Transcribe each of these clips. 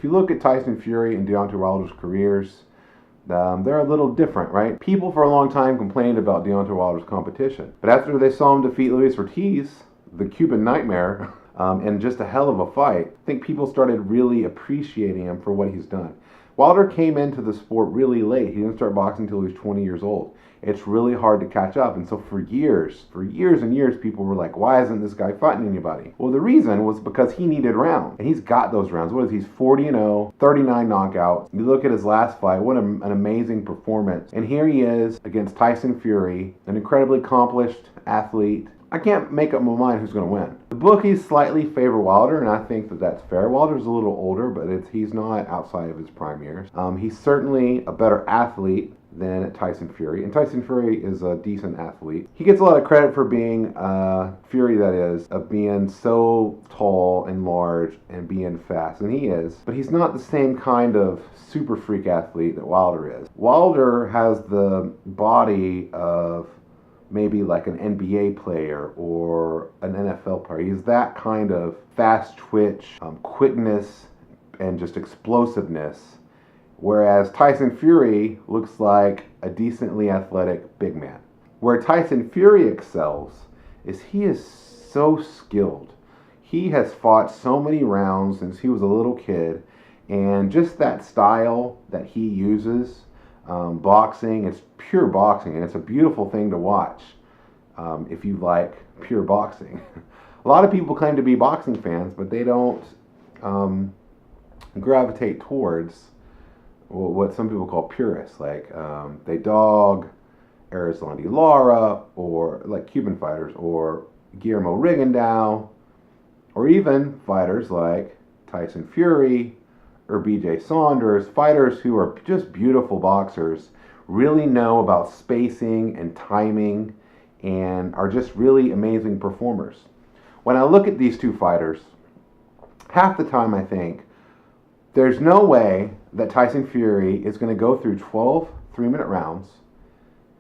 If you look at Tyson Fury and Deontay Wilder's careers, they're a little different, right? People for a long time complained about Deontay Wilder's competition. But after they saw him defeat Luis Ortiz, the Cuban Nightmare, in just a hell of a fight, I think people started really appreciating him for what he's done. Wilder came into the sport really late. He didn't start boxing until he was 20 years old. It's really hard to catch up. And so for years and years, people were like, why isn't this guy fighting anybody? Well, the reason was because he needed rounds. And he's got those rounds. What is he? He's 40-0, 39 knockouts. You look at his last fight, what an amazing performance. And here he is against Tyson Fury, an incredibly accomplished athlete. I can't make up my mind who's going to win. The bookies slightly favor Wilder, and I think that that's fair. Wilder's a little older, but he's not outside of his prime years. He's certainly a better athlete than Tyson Fury, and Tyson Fury is a decent athlete. He gets a lot of credit for being, Fury that is, of being so tall and large and being fast, and he is, but he's not the same kind of super freak athlete that Wilder is. Wilder has the body of maybe like an NBA player or an NFL player. He's that kind of fast twitch, quickness, and just explosiveness. Whereas Tyson Fury looks like a decently athletic big man. Where Tyson Fury excels is he is so skilled. He has fought so many rounds since he was a little kid, and just that style that he uses, boxing, it's pure boxing, and it's a beautiful thing to watch if you like pure boxing. A lot of people claim to be boxing fans, but they don't gravitate towards what some people call purists. Like they dog Erislandy Lara, or like Cuban fighters, or Guillermo Rigondeaux, or even fighters like Tyson Fury or BJ Saunders, fighters who are just beautiful boxers, really know about spacing and timing, and are just really amazing performers. When I look at these two fighters, half the time I think, there's no way that Tyson Fury is going to go through 12 3-minute rounds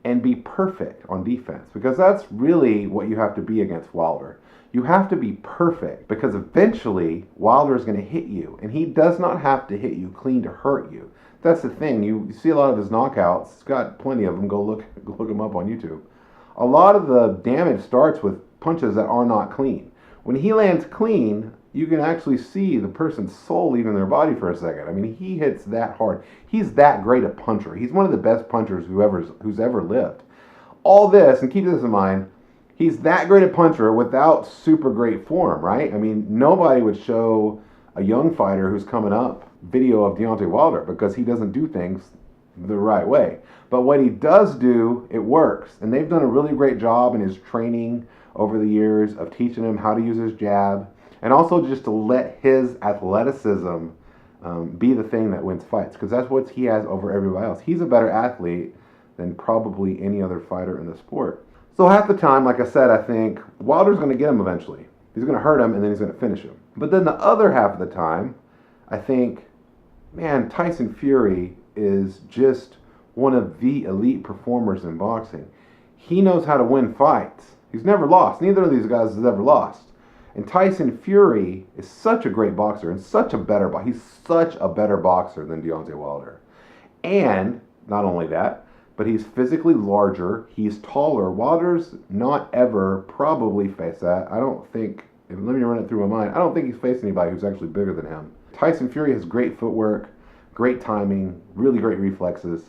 and be perfect on defense, because that's really what you have to be against Wilder. You have to be perfect, because eventually Wilder is going to hit you, and he does not have to hit you clean to hurt you. That's the thing. You see a lot of his knockouts. He's got plenty of them. Go look them up on YouTube. A lot of the damage starts with punches that are not clean. When he lands clean, you can actually see the person's soul leaving their body for a second. I mean, he hits that hard. He's that great a puncher. He's one of the best punchers who's ever lived. All this, and keep this in mind, he's that great a puncher without super great form, right? I mean, nobody would show a young fighter who's coming up video of Deontay Wilder because he doesn't do things the right way. But what he does do, it works. And they've done a really great job in his training over the years of teaching him how to use his jab, and also just to let his athleticism be the thing that wins fights, because that's what he has over everybody else. He's a better athlete than probably any other fighter in the sport. So half the time, like I said, I think Wilder's going to get him eventually. He's going to hurt him, and then he's going to finish him. But then the other half of the time, I think, man, Tyson Fury is just one of the elite performers in boxing. He knows how to win fights. He's never lost. Neither of these guys has ever lost. And Tyson Fury is such a great boxer and such a better boxer. He's such a better boxer than Deontay Wilder. And not only that, but he's physically larger. He's taller. Wilder's not ever probably faced that. I don't think, let me run it through my mind, I don't think he's faced anybody who's actually bigger than him. Tyson Fury has great footwork, great timing, really great reflexes.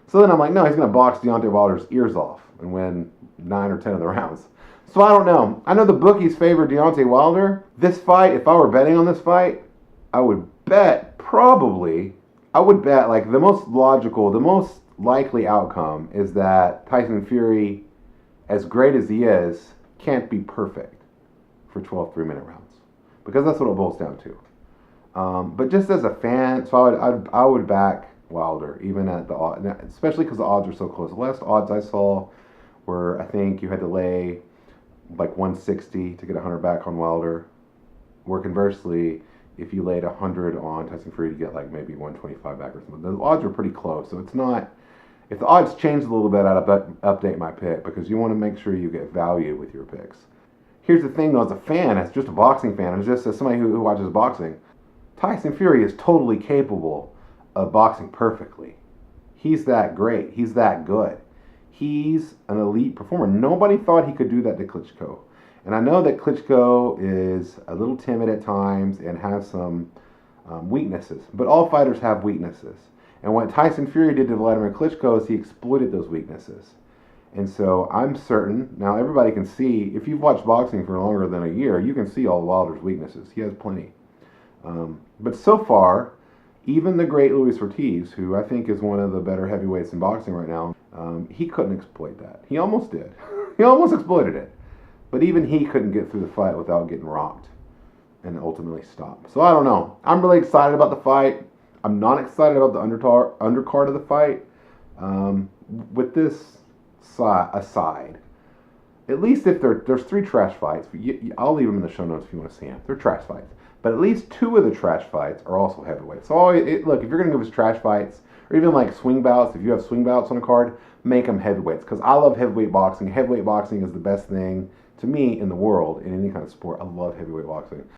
So then I'm like, no, he's going to box Deontay Wilder's ears off and win 9 or 10 of the rounds. So I don't know. I know the bookies favor Deontay Wilder. This fight, if I were betting on this fight, I would bet like the most logical, the most likely outcome is that Tyson Fury, as great as he is, can't be perfect for 12 3-minute rounds, because that's what it boils down to. But just as a fan, so I would back Wilder, even at the odds, especially because the odds are so close. The last odds I saw were, I think you had to lay like 160 to get 100 back on Wilder, where conversely, if you laid 100 on Tyson Fury, you get like maybe 125 back or something. The odds are pretty close, so it's not, if the odds change a little bit, I'd update my pick, because you want to make sure you get value with your picks. Here's the thing though, as a fan, as just a boxing fan, as just as somebody who watches boxing, Tyson Fury is totally capable of boxing perfectly. He's that great. He's that good. He's an elite performer. Nobody thought he could do that to Klitschko. And I know that Klitschko is a little timid at times and has some weaknesses. But all fighters have weaknesses. And what Tyson Fury did to Vladimir Klitschko is he exploited those weaknesses. And so I'm certain, now everybody can see, if you've watched boxing for longer than a year, you can see all Wilder's weaknesses. He has plenty. But so far, even the great Luis Ortiz, who I think is one of the better heavyweights in boxing right now, he couldn't exploit that. He almost did. He almost exploited it. But even he couldn't get through the fight without getting rocked and ultimately stopped. So I don't know. I'm really excited about the fight. I'm not excited about the undercard of the fight. With this aside, at least if there's 3 trash fights, I'll leave them in the show notes if you want to see them. They're trash fights. But at least 2 of the trash fights are also heavyweights. So look, if you're going to give us trash fights, or even like swing bouts, if you have swing bouts on a card, make them heavyweights. Because I love heavyweight boxing. Heavyweight boxing is the best thing to me in the world, in any kind of sport. I love heavyweight boxing.